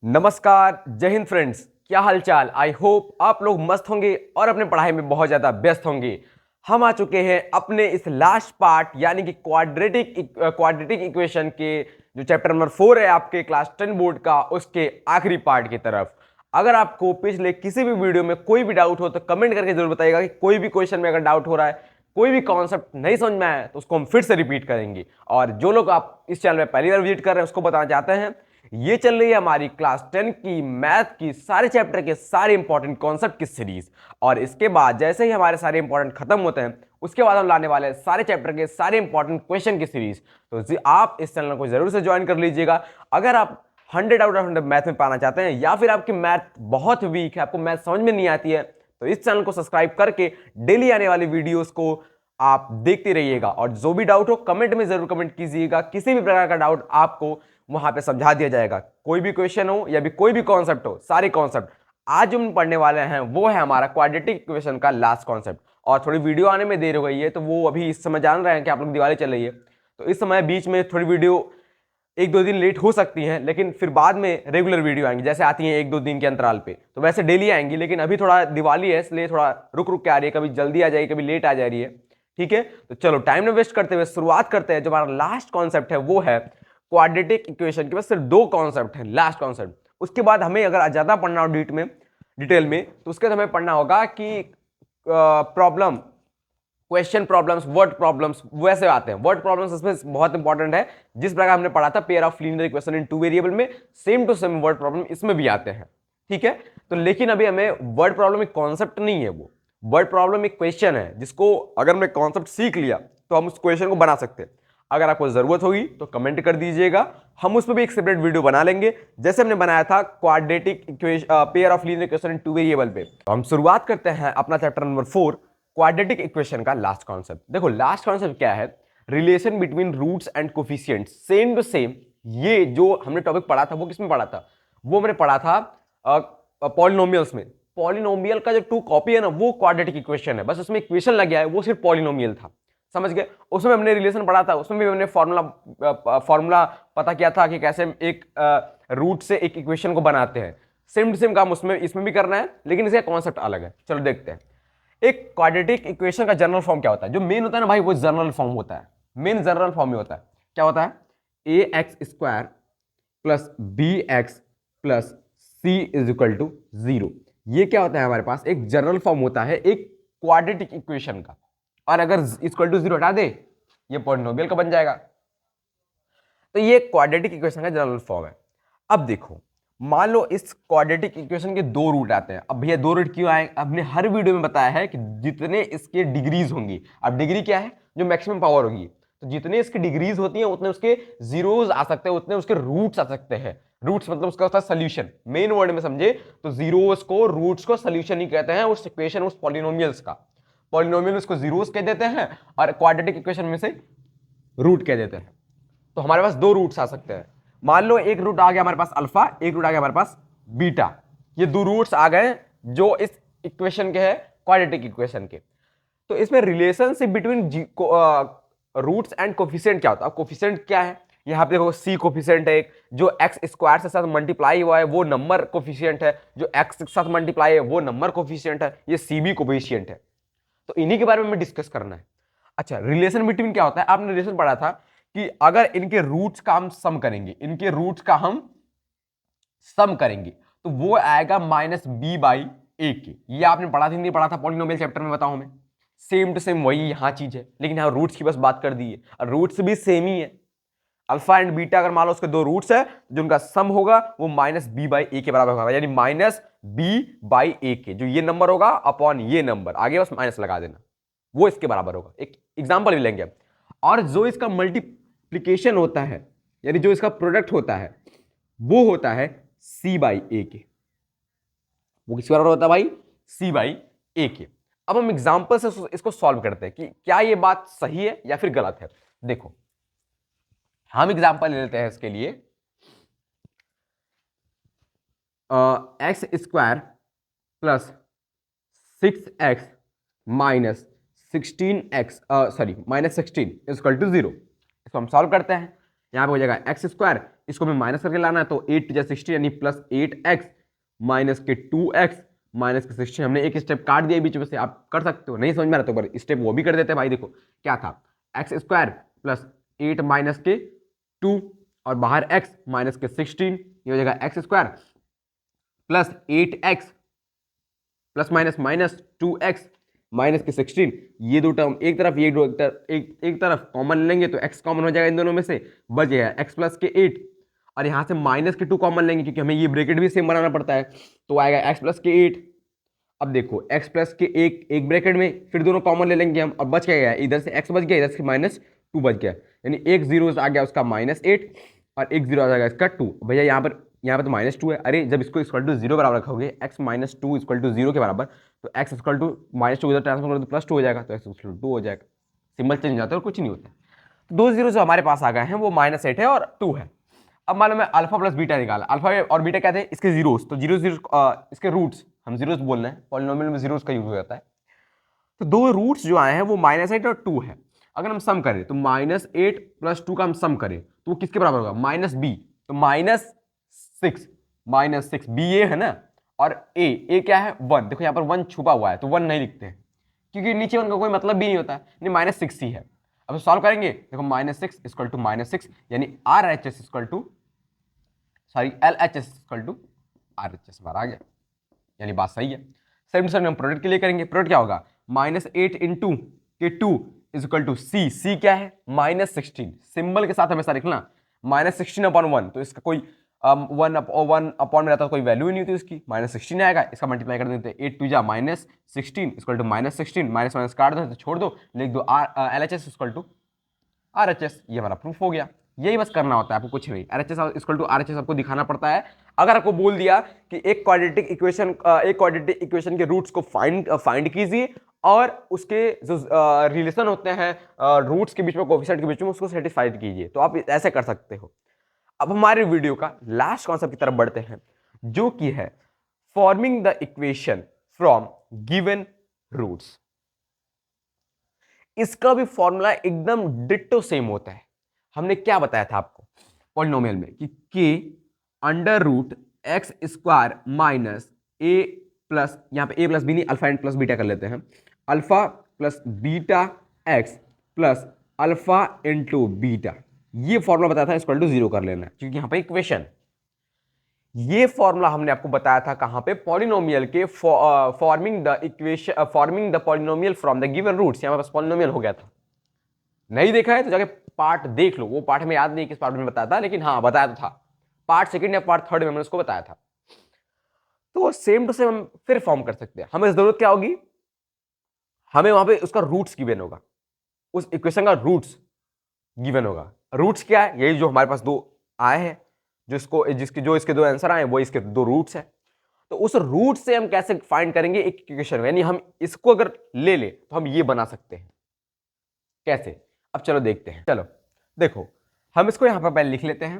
नमस्कार, जय हिंद फ्रेंड्स। क्या हालचाल। आई होप आप लोग मस्त होंगे और अपने पढ़ाई में बहुत ज़्यादा व्यस्त होंगे। हम आ चुके हैं अपने इस लास्ट पार्ट यानी कि क्वाड्रेटिक इक्वेशन के जो चैप्टर नंबर 4 है आपके क्लास 10 बोर्ड का, उसके आखिरी पार्ट की तरफ। अगर आपको पिछले किसी भी वीडियो में कोई भी डाउट हो तो कमेंट करके जरूर बताइएगा कि कोई भी क्वेश्चन में अगर डाउट हो रहा है, कोई भी कॉन्सेप्ट नहीं समझ में आया तो उसको हम फिर से रिपीट करेंगे। और जो लोग आप इस चैनल में पहली बार विजिट कर रहे हैं उसको बताना चाहते हैं, ये चल रही है हमारी क्लास 10 की मैथ की सारे चैप्टर के सारे इंपॉर्टेंट कॉन्सेप्ट की सीरीज। और इसके बाद जैसे ही हमारे सारे इंपॉर्टेंट खत्म होते हैं उसके बाद हम लाने वाले हैं सारे चैप्टर के सारे इंपॉर्टेंट क्वेश्चन की सीरीज। तो आप इस चैनल को जरूर से ज्वाइन कर लीजिएगा। अगर आप 100 आउट ऑफ 100 मैथ में पाना चाहते हैं या फिर आपकी मैथ बहुत वीक है, आपको मैथ समझ में नहीं आती है, तो इस चैनल को सब्सक्राइब करके डेली आने वाली वीडियोस को आप देखते रहिएगा। और जो भी डाउट हो कमेंट में जरूर कमेंट कीजिएगा। किसी भी प्रकार का डाउट आपको वहां पे समझा दिया जाएगा। कोई भी क्वेश्चन हो या भी कोई भी कॉन्सेप्ट हो, सारे कॉन्सेप्ट आज हम पढ़ने वाले हैं वो है हमारा क्वाड्रेटिक इक्वेशन का लास्ट कॉन्सेप्ट। और थोड़ी वीडियो आने में देर हो गई है तो वो अभी इस समय जान रहे हैं कि आप लोग दिवाली चल रही है, तो इस समय बीच में थोड़ी वीडियो एक दो दिन लेट हो सकती हैं, लेकिन फिर बाद में रेगुलर वीडियो आएंगी जैसे आती हैं एक दो दिन के अंतराल पे। तो वैसे डेली आएंगी, लेकिन अभी थोड़ा दिवाली है इसलिए थोड़ा रुक रुक के आ रही है, कभी जल्दी आ जाएगी कभी लेट आ जा रही है। ठीक है, तो चलो टाइम न वेस्ट करते हुए शुरुआत करते हैं। जो हमारा लास्ट कॉन्सेप्ट है वो है क्वाड्रेटिक इक्वेशन के। बस सिर्फ दो कॉन्सेप्ट है लास्ट कॉन्सेप्ट। उसके बाद हमें अगर ज्यादा पढ़ना हो डिटेल में तो उसके बाद हमें पढ़ना होगा कि problem, question problems, word problems वैसे आते हैं। वर्ड प्रॉब्लम्स इसमें बहुत इंपॉर्टेंट है। जिस प्रकार हमने पढ़ा था pair of linear equation in two variable में, same to same word problem इसमें भी आते हैं। ठीक है, तो लेकिन अभी हमें वर्ड प्रॉब्लम एक कॉन्सेप्ट नहीं है, वो वर्ड प्रॉब्लम एक क्वेश्चन है जिसको अगर हमने कॉन्सेप्ट सीख लिया तो हम उस क्वेश्चन को बना सकते हैं। अगर आपको जरूरत होगी तो कमेंट कर दीजिएगा, हम उसमें भी एक सेपरेट वीडियो बना लेंगे जैसे हमने बनाया था quadratic equation pair of linear equation in two variable पे। तो हम शुरुआत करते हैं अपना चैप्टर नंबर 4 क्वाड्रेटिक इक्वेशन का लास्ट कॉन्सेप्ट। देखो लास्ट कॉन्सेप्ट क्या है, relation between roots and coefficients. Same to same ये जो हमने टॉपिक पढ़ा था वो किसमें पढ़ा था, वो मैंने पढ़ा था पॉलिनोमियल्स में। पॉलिनोमियल का जो टू कॉपी है ना वो क्वाड्रेटिक इक्वेशन है, बस उसमें इक्वेशन लग गया है, वो सिर्फ पॉलिनोमियल था। समझ गए, उसमें हमने रिलेशन पढ़ा था, उसमें भी हमने फॉर्मूला पता किया था कि कैसे एक रूट से एक इक्वेशन को बनाते हैं। सेम टू सेम काम उसमें इसमें भी करना है, लेकिन इसका कॉन्सेप्ट अलग है। चलो देखते हैं एक क्वाड्रेटिक इक्वेशन का जनरल फॉर्म क्या होता है। जो मेन होता है ना भाई वो जनरल फॉर्म होता है, मेन जनरल फॉर्म में होता है। क्या होता है, A X square plus B X plus C is equal to 0। ये क्या होता है, हमारे पास एक जनरल फॉर्म होता है एक क्वाड्रेटिक इक्वेशन का। और अगर इक्वल टू 0 हटा दे ये पॉलिनोमियल का बन जाएगा। तो ये क्वाड्रेटिक इक्वेशन का जनरल फॉर्म है। अब देखो मान लो इस क्वाड्रेटिक इक्वेशन के दो रूट आते हैं। अब भैया दो रूट क्यों आए, हमने हर वीडियो में बताया है कि जितने इसके डिग्रीज होंगी, अब डिग्री क्या है, जो मैक्सिमम पावर होगी, तो जितने इसकी डिग्रीज होती हैं उतने उसके जीरोज आ सकते हैं, उतने उसके रूट्स आ सकते हैं। रूट्स मतलब उसका होता है सोल्यूशन। मेन वर्ड में समझे तो जीरोस को, रूट्स को सोल्यूशन ही कहते हैं उस इक्वेशन, उस पॉलिनोमियल्स का। पॉलिनोमियल उसको जीरोस कह देते हैं और क्वाड्रेटिक इक्वेशन में से रूट कह देते हैं। तो हमारे पास दो रूट्स आ सकते हैं। मान लो एक रूट आ गया हमारे पास अल्फा, एक रूट आ गया हमारे पास बीटा। ये दो रूट्स आ गए जो इस इक्वेशन के हैं, क्वाड्रेटिक इक्वेशन के। तो इसमें relationship between roots and coefficient क्या होता है। कोफिशिएंट क्या है, यहां पे देखो सी कोफिशिएंट है एक, जो एक्स स्क्वायर से साथ मल्टीप्लाई हुआ है वो नंबर कोफिशिएंट है, जो एक्स के साथ मल्टीप्लाई है वो नंबर कोफिशिएंट है, ये सी भी कोफिशिएंट है। तो इन्हीं के बारे में डिस्कस करना है। अच्छा, रिलेशन बिटवीन क्या होता है, आपने रिलेशन पढ़ा था कि अगर इनके रूट्स का हम सम करेंगे, इनके रूट्स का हम सम करेंगे तो वो आएगा माइनस बी बाई ए के। ये आपने पढ़ा था, नहीं पढ़ा था पॉलिनोमियल चैप्टर में, बताऊं मैं। सेम टू सेम वही यहां चीज है, लेकिन यहां रूट्स की बस बात कर दी है और रूट्स भी सेम ही है। अल्फा एंड बीटा अगर मान लो उसके दो रूट्स है, जो उनका सम होगा वो माइनस बी बाई ए के बराबर होगा, यानी माइनस बी बाई ए के। जो ये नंबर होगा अपॉन ये नंबर, आगे बस माइनस लगा देना, वो इसके बराबर होगा। एक एग्जांपल भी लेंगे। और जो इसका मल्टीप्लीकेशन होता है, यानी जो इसका प्रोडक्ट होता है वो होता है सी बाई ए के। वो किसके बराबर होता है भाई, सी बाई ए के। अब हम एग्जांपल से इसको सॉल्व करते हैं कि क्या ये बात सही है या फिर गलत है। देखो हम एग्जांपल ले लेते हैं इसके लिए, x square plus 6x minus 16x minus 16 equal to 0। इसको हम सॉल्व करते हैं। यहाँ पे हो जाएगा एक्स स्क्वायर, इसको हमें माइनस करके लाना है तो 8 × 16 यानी +8x माइनस के 2x माइनस के 16। हमने एक स्टेप काट दिया बीच में से, आप कर सकते हो, नहीं समझ में आ रहा तो पर स्टेप वो भी कर देते हैं भाई। देखो क्या था, एक्स स्क्वायर प्लस 8 माइनस के 2 और बाहर x माइनस के 16, ये हो जाएगा x square plus 8x plus minus minus 2x minus के 16। ये दो टर्म एक तरफ, ये दो एक तरफ कॉमन लेंगे तो x कॉमन हो जाएगा इन दोनों में से, बच गया x प्लस के 8 और यहाँ से माइनस के 2 कॉमन लेंगे क्योंकि हमें ये ब्रैकेट भी सेम बनाना पड़ता है, तो आएगा x प्लस के 8। अब देखो x प्लस के एक ब्रैकेट में फिर दोनों कॉमन ले लेंगे हम, और बच क्या गया, इधर से x बच गया, इधर से -2 बच गया, यानी एक जीरो आ गया उसका -8 और एक जीरो आ जाएगा इसका 2। भैया यहाँ पर तो -2 है, अरे जब इसको इक्वल टू 0 बराबर रखोगे x - 2 इक्वल टू 0 के बराबर, तो x इक्वल टू -2 इधर ट्रांसफर करो तो +2 हो जाएगा, तो x इक्वल टू 2 हो जाएगा, सिंबल चेंज हो जाता है और कुछ नहीं होता। तो दो जीरो जो हमारे पास आ गए हैं वो -8 है और 2 है। अब मान लो मैं अल्फा प्लस बीटा निकाला, अल्फा और बीटा क्या थे, इसके जीरोस, तो जीरो इसके रूट्स, हम जीरोस बोल रहे हैं, पॉलिनोमियल में जीरोस का यूज हो जाता है। तो दो रूट्स जो आए हैं वो -8 और 2 है। अगर हम सम करें तो -8 + 2 का हम सम करें तो वो किसके बराबर होगा, -b, तो -6 b ये है ना, और a क्या है 1, देखो यहाँ पर 1 छुपा हुआ है तो 1 नहीं लिखते हैं क्योंकि नीचे 1 का कोई मतलब भी नहीं होता है, नहीं -6 ही है। अब सॉल्व करेंगे, देखो -6 इक्वल टू -6 यानी RHS equal to LHS equal to RHS बार आ गया, यानी बात सही है। सेम टू हम प्रोडक्ट के लिए करेंगे, प्रोडक्ट क्या होगा, -8 × के 2 इक्वल टू c क्या है -16, सिंबल के साथ हमेशा लिखना -16/1, तो इसका कोई 1 अपॉन में रहता है, कोई वैल्यू ही नहीं होती इसकी, -16 आएगा, इसका मल्टीप्लाई कर देते हैं 8 2 जा -16 इक्वल टू -16, माइनस माइनस काट दो तो छोड़ दो, लिख दो LHS इक्वल टू RHS, ये हमारा प्रूफ हो गया। यही बस करना होता है आपको, कुछ नहीं, LHS इक्वल टू RHS आपको दिखाना पड़ता है। अगर आपको बोल दिया कि एक क्वाड्रेटिक इक्वेशन के रूट्स को फाइंड कीजिए और उसके जो रिलेशन होते हैं रूट्स के बीच में, कोएफिशिएंट के बीच में, उसको सेटिस्फाइड कीजिए, तो आप ऐसे कर सकते हो। अब हमारे वीडियो का लास्ट कॉन्सेप्ट की तरफ बढ़ते हैं, जो कि है forming the equation from given roots. इसका भी फॉर्मूला एकदम डिट्टो सेम होता है। हमने क्या बताया था आपको पॉलिनोमियल में कि k√x² माइनस a प्लस, यहां पे a प्लस बी नहीं, अल्फा एंड प्लस बीटा कर लेते हैं, alpha plus beta x plus alpha into beta, ये फॉर्मूला बताया था, इक्वल टू 0 कर लेना क्योंकि यहां पे इक्वेशन। ये फॉर्मूला हमने आपको बताया था कहां पे, पॉलिनोमियल के forming the equation, forming the polynomial from the given roots. यहां पर पॉलिनोमियल हो गया था, नहीं देखा है तो जाके पार्ट देख लो, वो पार्ट में याद नहीं किस पार्ट में बताया था, लेकिन हाँ बताया तो था, पार्ट सेकंड या पार्ट थर्ड में हमने उसको बताया था। तो सेम टू सेम हम फिर फॉर्म कर सकते हैं। हमें जरूरत क्या होगी, हमें वहां पे उसका रूट्स गिवन होगा, उस इक्वेशन का रूट्स गिवन होगा। रूट्स क्या है, यही जो हमारे पास दो आए हैं, जो इसके दो आंसर आए वो इसके दो रूट्स हैं। तो उस रूट से हम कैसे फाइंड करेंगे एक इक्वेशन, यानी हम इसको अगर ले ले तो हम ये बना सकते हैं। कैसे, अब चलो देखते हैं। चलो देखो, हम इसको यहां पर पहले लिख लेते हैं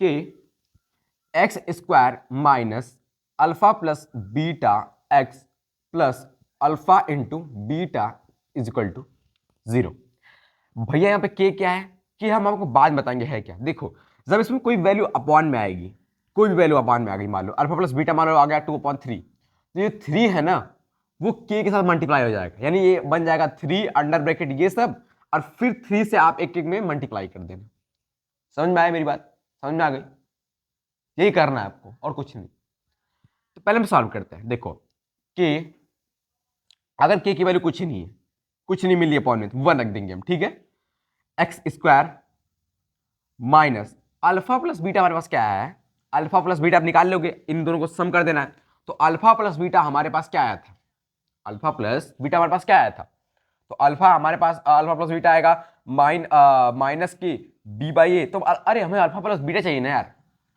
कि x² minus alpha plus beta x plus alpha into beta is equal to 0। भैया यहाँ पे k क्या है, कि हम आपको बाद में बताएंगे है क्या। देखो जब इसमें कोई वैल्यू अपॉन में आएगी, कोई भी वैल्यू अपॉन में आ गई, मान लो अल्फा प्लस बीटा मान लो आ गया 2/3, तो ये 3 है ना, वो k के साथ मल्टीप्लाई हो जाएगा, यानी ये बन जाएगा 3 अंडर ब्रैकेट ये सब, और फिर 3 से आप एक एक में मल्टीप्लाई कर देना। समझ में आया मेरी बात, समझ में आ गई, यही करना है आपको और कुछ नहीं। तो पहले हम सॉल्व करते हैं। देखो k, अगर k की वैल्यू कुछ नहीं है, कुछ नहीं मिली अपॉन में, 1 रख देंगे हम, ठीक है। x² minus alpha plus beta हमारे पास क्या है, अल्फा प्लस बीटा आप निकाल लोगे, इन दोनों को सम कर देना है। तो अल्फा प्लस बीटा हमारे पास क्या आया था, अल्फा प्लस बीटा हमारे पास क्या आया था, तो अल्फा हमारे पास अल्फा प्लस बीटा आएगा माइनस की b/a। तो अरे हमें अल्फा प्लस बीटा चाहिए ना यार,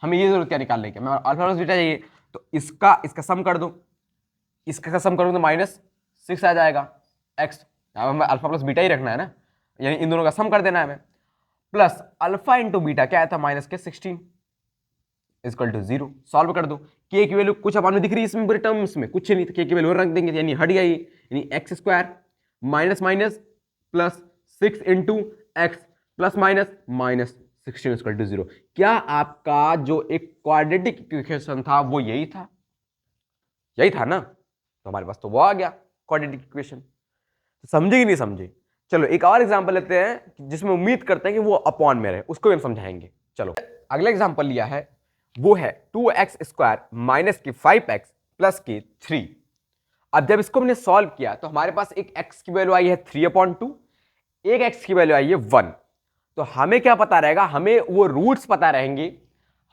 हमें ये जरूरत क्या निकालने की, हमें अल्फा प्लस बीटा चाहिए, तो इसका सम कर दो, इसका सम करूँ तो -6 आ जाएगा x, हमें अल्फा प्लस बीटा ही रखना है ना, यानी इन दोनों का सम कर देना है हमें, प्लस अल्फा इंटू बीटा क्या आया था -16 इक्वल टू 0। सॉल्व कर दो, k की वैल्यू कुछ अपन में दिख रही है इसमें पूरे टर्म्स में, कुछ नहीं, तो k की वैल्यू रख देंगे, यानी हट गया ये, यानी x² minus minus plus 6 into x plus minus 16 equal to 0। क्या आपका जो एक क्वाड्रेटिक इक्वेशन था वो यही था? यही था ना, तो हमारे पास तो वो आ गया क्वाड्रेटिक इक्वेशन। समझे कि नहीं समझे? चलो एक और एग्जांपल लेते हैं जिसमें उम्मीद करते हैं कि वो अपॉन में रहे, उसको भी हम समझाएंगे। चलो अगला एग्जांपल लिया है, वो है 2x² माइनस की 5x प्लस की 3। अब जब इसको हमने सॉल्व किया तो हमारे पास एक x की वैल्यू आई है 3/2, एक x की वैल्यू आई है 1। तो हमें क्या पता रहेगा? हमें वो रूट्स पता रहेंगे,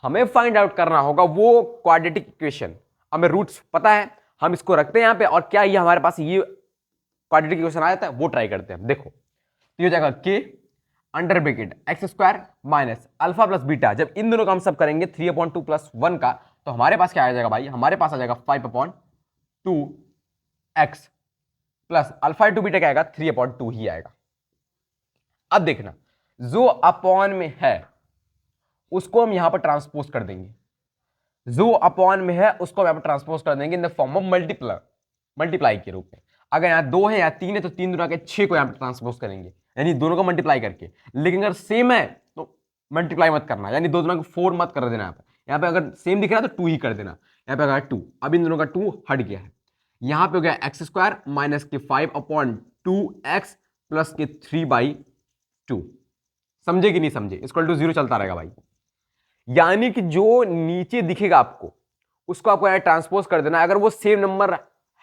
हमें फाइंड आउट करना होगा वो क्वाड्रेटिक इक्वेशन। हमें रूट्स पता है, हम इसको रखते हैं यहां पे, और क्या ये हमारे पास ये क्वाड्रेटिक इक्वेशन आ जाता है, वो ट्राई करते हैं। देखो तो ये हो जाएगा k under bracket x² minus alpha plus beta. जब इन दोनों का हम सब करेंगे 3/2 प्लस 1 का, तो हमारे पास क्या आ जाएगा भाई? हमारे पास आ जाएगा 5/2x plus alpha into beta क्या आएगा? 3/2 ही आएगा। अब देखना, जो अपॉन में है उसको हम यहां पर ट्रांसपोज कर देंगे, जो अपॉन में है उसको यहां पर ट्रांसपोज कर देंगे in the form of multiply के रूप में। अगर यहां 2 है या 3 है तो 3 दूना के 6 को यहां पर ट्रांसपोज करेंगे, यानी दोनों का मल्टीप्लाई करके। लेकिन अगर सेम है तो मल्टीप्लाई मत करना, यानी 2 दूना को 4 मत कर देना। यहाँ पे अगर सेम दिख रहा है तो 2 ही कर देना। यहाँ पे अगर 2, अब इन दोनों का 2 हट गया है। यहाँ पे हो गया x² माइनस के 5/2x प्लस के 3/2। समझे कि नहीं समझे? इक्वल टू 0 चलता रहेगा भाई। यानी कि जो नीचे दिखेगा आपको उसको आपको यहां ट्रांसपोज कर देना, अगर वो सेम नंबर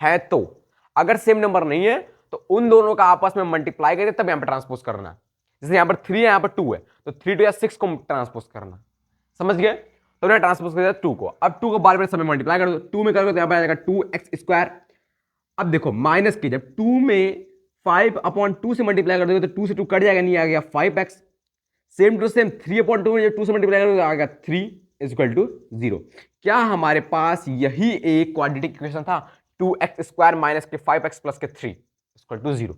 है तो। अगर सेम नंबर नहीं है तो उन दोनों का आपस में मल्टीप्लाई करके तब यहां पर ट्रांसपोज करना है। जैसे यहां पर 3 है, यहां पर 2 है, तो 3 2 6 को ट्रांसपोज करना। समझ गए? तो मैंने ट्रांसपोज कर दिया 2 को। अब 2 को बार बार समय मल्टीप्लाई कर दो, 2 में करोगे तो यहां पर आ जाएगा 2x²। अब देखो माइनस की, जब 2 में 5/2 से मल्टीप्लाई कर दोगे तो 2 से 2 कट जाएगा, नहीं आ गया 5x। सेम टू सेम 3/2 में जब 2 से मल्टीप्लाई करोगे तो आ गया 3 इक्वल टू 0। क्या हमारे पास यही एक क्वाड्रेटिक इक्वेशन था? 2x² माइनस के 5x प्लस के 3 इक्वल टू 0।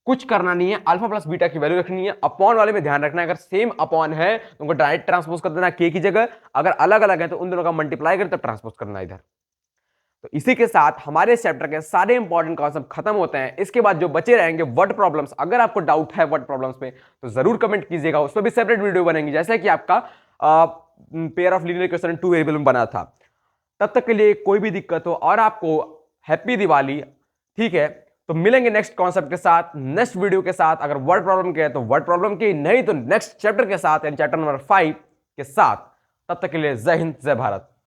कुछ करना नहीं है, अल्फा प्लस बीटा की वैल्यू रखनी है। अपॉन वाले में ध्यान रखना है, अगर सेम अपॉन है तो उनको डायरेक्ट ट्रांसपोज कर देना k की जगह, अगर अलग अलग है तो उन दोनों का मल्टीप्लाई कर तब ट्रांसपोज करना इधर। तो इसी के साथ हमारे चैप्टर के सारे इंपॉर्टेंट कॉन्सेप्ट खत्म होते हैं। इसके बाद जो बचे रहेंगे वर्ड प्रॉब्लम्स। अगर आपको डाउट है वर्ड प्रॉब्लम्स में तो जरूर कमेंट कीजिएगा, उस पर भी सेपरेट वीडियो बनेंगी, जैसे कि आपका pair of linear equation 2 variable में बना था। तब तक के लिए कोई भी दिक्कत हो और आपको हैप्पी दिवाली। ठीक है, तो मिलेंगे नेक्स्ट कॉन्सेप्ट के साथ, नेक्स्ट वीडियो के साथ। अगर वर्ड प्रॉब्लम के है तो वर्ड प्रॉब्लम की, नहीं तो नेक्स्ट चैप्टर के साथ, यानी चैप्टर नंबर 5 के साथ। तब तक के लिए जय हिंद, जय भारत।